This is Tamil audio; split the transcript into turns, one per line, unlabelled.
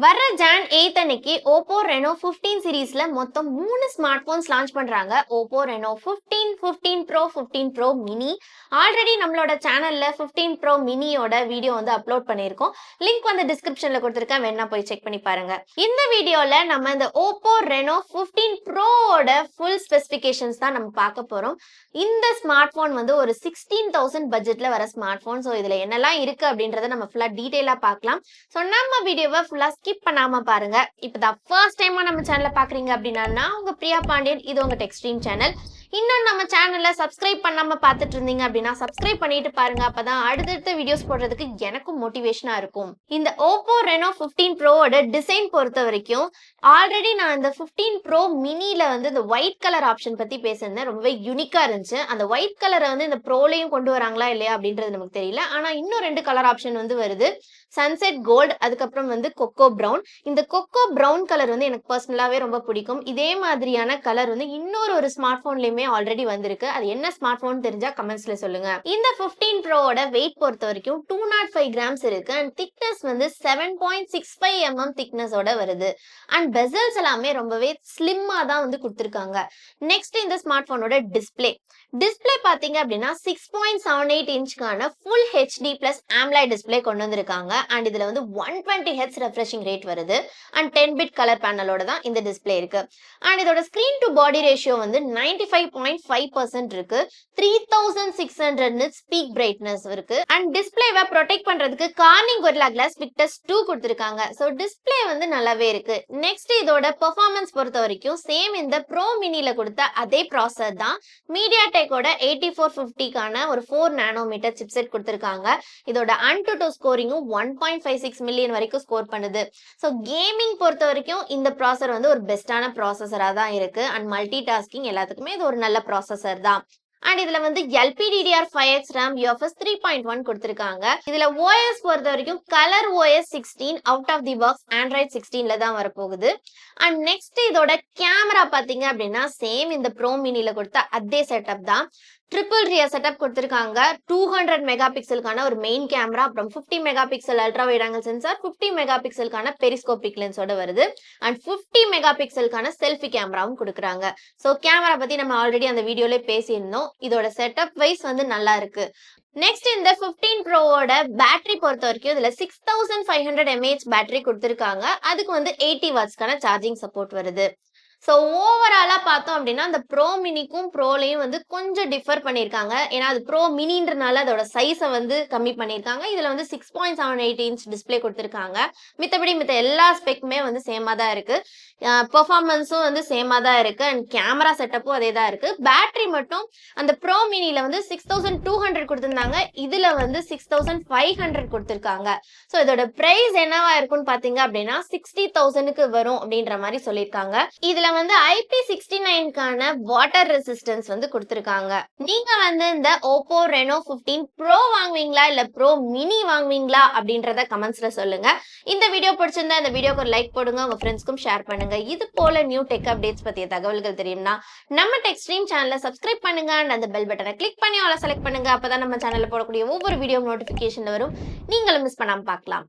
வர்ற ஜான் 8 அன்னைக்கு Oppo Reno 15 சீரிஸ்ல மொத்தம் 3 ஸ்மார்ட் போன்ஸ் லான்ச் பண்றாங்க. Oppo Reno 15, 15 Pro, 15 Pro Mini. Already நம்மளோட சேனல்ல 15 Pro Miniயோட வீடியோ அப்லோட் பண்ணியிருக்கோம். லிங்க் டிஸ்கிரிப்ஷன்ல கொடுத்திருக்கேன், வேணா போய் செக் பண்ணி பாருங்க. இந்த வீடியோல நம்ம இந்த Oppo Reno 15 Proவோட ஃபுல் ஸ்பெசிஃபிகேஷன்ஸ் தான் நம்ம பார்க்க போறோம். இந்த ஸ்மார்ட் போன் ஒரு 16,000 பட்ஜெட்ல வர ஸ்மார்ட் போன். ஸோ இதுல என்னெல்லாம் இருக்கு அப்படின்றத நம்ம ஃபுல்லா டீடைலா பார்க்கலாம். ஸோ நம்ம வீடியோவை ஃபுல்லா ஸ்கிப் பண்ணாம பாருங்க. இப்பதான் ஃபர்ஸ்ட் டைமா நம்ம சேனலை பாக்குறீங்க அப்படின்னா நான் உங்க பிரியா பாண்டியன், இது உங்க டெக்ஸ்ட்ரீம் சேனல். இன்னும் நம்ம சேனல்ல சப்ஸ்கிரைப் பண்ணாம பார்த்துட்டு இருந்தீங்க அப்படின்னா சப்ஸ்கிரைப் பண்ணிட்டு பாருங்க. அப்பதான் அடுத்தடுத்த வீடியோஸ் போடுறதுக்கு எனக்கும் மோட்டிவேஷனா இருக்கும். இந்த Oppo Reno 15 Proவோட டிசைன் பொறுத்த வரைக்கும் ஆல்ரெடி நான் இந்த 15 Pro மினில இந்த ஒயிட் கலர் ஆப்ஷன் பத்தி பேசியிருந்தேன். ரொம்பவே யூனிக்கா இருந்துச்சு. அந்த ஒயிட் கலரை இந்த ப்ரோலையும் கொண்டு வராங்களா இல்லையா அப்படின்றது நமக்கு தெரியல. ஆனா இன்னும் 2 கலர் ஆப்ஷன் வருது. சன்செட் கோல்டு, அதுக்கப்புறம் கொக்கோ பிரவுன். இந்த கொக்கோ பிரவுன் கலர் எனக்கு பர்சனலாவே ரொம்ப பிடிக்கும். இதே மாதிரியான கலர் இன்னொரு ஸ்மார்ட் போன்லயுமே ஆல்ரெடி வந்திருக்கு. அது என்ன ஸ்மார்ட் போன் தெரிஞ்சா கமெண்ட்ஸ்ல சொல்லுங்க. இந்த 15 Proவோட வெயிட் பொறுத்த வரைக்கும் 205 கிராம்ஸ் இருக்கு. அண்ட் திக்னஸ் 7.65 mm திக்னஸோட வருது. அண்ட் பெசல்ஸ் எல்லாமே ரொம்பவே ஸ்லிம்மா தான் கொடுத்திருக்காங்க. நெக்ஸ்ட் இந்த ஸ்மார்ட் போனோட டிஸ்பிளே பாத்தீங்க அப்படின்னா 6.78 இன்ச்க்கான full HD plus AMOLED display கொண்டு வந்திருக்காங்க. அண்ட் இதுல 120 Hz ரெஃப்ரெஷிங் ரேட் வருது. அண்ட் 10 பிட் கலர் பேனலோட தான் இந்த டிஸ்பிளே இருக்கு. அண்ட் இதோட ஸ்கிரீன் டு பாடி ரேஷியோ 95.5% இருக்கு. 3600 nits பீக் பிரைட்னஸ் இருக்கு. அண்ட் டிஸ்பிளேவை ப்ரொடெக்ட் பண்றதுக்கு கார்னிங் கொரில்லா கிளாஸ் விக்டர்ஸ் 2 கொடுத்திருக்காங்க. சோ டிஸ்பிளே நல்லாவே இருக்கு. நெக்ஸ்ட் இதோட பெர்ஃபார்மன்ஸ் பொறுத்த வரைக்கும் சேம் இந்த ப்ரோ மினில கொடுத்த அதே ப்ராசஸர் தான். மீடியாடெக்கோட 8450க்கான ஒரு 4 நானோமீட்டர் சிப்செட் கொடுத்திருக்காங்க. இதோட AnTuTu ஸ்கோரிங்கும் 1.56 மில்லியன் வரைக்கும் ஸ்கோர் பண்ணுது. ஸோ கேமிங் பொறுத்த வரைக்கும் இந்த ப்ராசஸர் ஒரு பெஸ்டான ப்ராசஸரா தான் இருக்கு. அண்ட் மல்டி டாஸ்கிங் எல்லாத்துக்குமே இது ஒரு நல்ல ப்ராசஸர் தான். அண்ட் இதுல LPDDR5X RAM UFS 3.1 கொடுத்திருக்காங்க. இதுல OS பொறுத்த வரைக்கும் colour OS 16 out of the box Android 16ல தான் வரப்போகுது. அண்ட் நெக்ஸ்ட் இதோட கேமரா பாத்தீங்க அப்படின்னா சேம் இந்த ப்ரோ மினில கொடுத்த அதே செட்டப் தான். ட்ரிபிள் ரியர் செட்டப் கொடுத்திருக்காங்க. 200 மெகா பிக்சலுக்கான ஒரு மெயின் கேமரா, அப்புறம் 50 megapixel ultra wide angle sensor, 50 மெகா பிக்சலுக்கான பெரிஸ்கோபிக் லென்ஸோட வருது. அண்ட் 50 மெகா பிக்சலுக்கான செல்ஃபி கேமராவும் கொடுக்குறாங்க. ஸோ கேமரா பத்தி நம்ம ஆல்ரெடி அந்த வீடியோல பேசியிருந்தோம். இதோட செட்டப் வைஸ் நல்லா இருக்கு. நெக்ஸ்ட் இந்த 15 Proவோட பேட்டரி பொறுத்த வரைக்கும் இதுல 6500 mAh பேட்டரி கொடுத்திருக்காங்க. அதுக்கு 80 வாட்ஸ்க்கான சார்ஜிங் சப்போர்ட் வருது. ஸோ ஓவராலா பார்த்தோம் அப்படின்னா அந்த ப்ரோ மினிக்கும் ப்ரோலையும் கொஞ்சம் டிஃபர் பண்ணியிருக்காங்க. ஏன்னா அது ப்ரோ மினின்றனால அதோட சைஸை கம்மி பண்ணியிருக்காங்க. இதுல 6.78 இன்ச் டிஸ்பிளே கொடுத்திருக்காங்க. மித்தபடி எல்லா ஸ்பெக்குமே சேமா தான் இருக்கு. பெர்ஃபார்மன்ஸும் சேமா தான் இருக்கு. அண்ட் கேமரா செட்டப்பும் அதே தான் இருக்கு. பேட்டரி மட்டும் அந்த ப்ரோ மினில 6200 கொடுத்திருந்தாங்க. இதுல 6500 கொடுத்திருக்காங்க. ஸோ இதோட பிரைஸ் என்னவா இருக்கும்னு பாத்தீங்க அப்படின்னா 60,000க்கு வரும் அப்படின்ற மாதிரி சொல்லியிருக்காங்க. இதுல IP69க்கான வாட்டர் ரெசிஸ்டன்ஸ் கொடுத்திருக்காங்க. நீங்க இந்த Oppo Reno 15 Pro வாங்குவீங்களா இல்ல Pro Mini வாங்குவீங்களா அப்படின்றத கமெண்ட்ஸ்ல சொல்லுங்க. இந்த வீடியோ பிடிச்சிருந்தா இந்த வீடியோக்கு ஒரு லைக் போடுங்க, உங்க ஃப்ரெண்ட்ஸ்க்கும் ஷேர் பண்ணுங்க. இது போல நியூ டெக் அப்டேட்ஸ் பத்திய தகவல்கள் தெரியும்னா நம்ம டெக்ஸ்ட்ரீம் சேனலை சப்ஸ்கிரைப் பண்ணுங்க. அந்த பெல் பட்டனை கிளிக் பண்ணி ஆல செலக்ட் பண்ணுங்க. அப்பதான் நம்ம சேனல்ல போடக்கூடிய ஒவ்வொரு வீடியோ நோட்டிபிகேஷன் வரும். நீங்களும் மிஸ் பண்ணாம பார்க்கலாம்.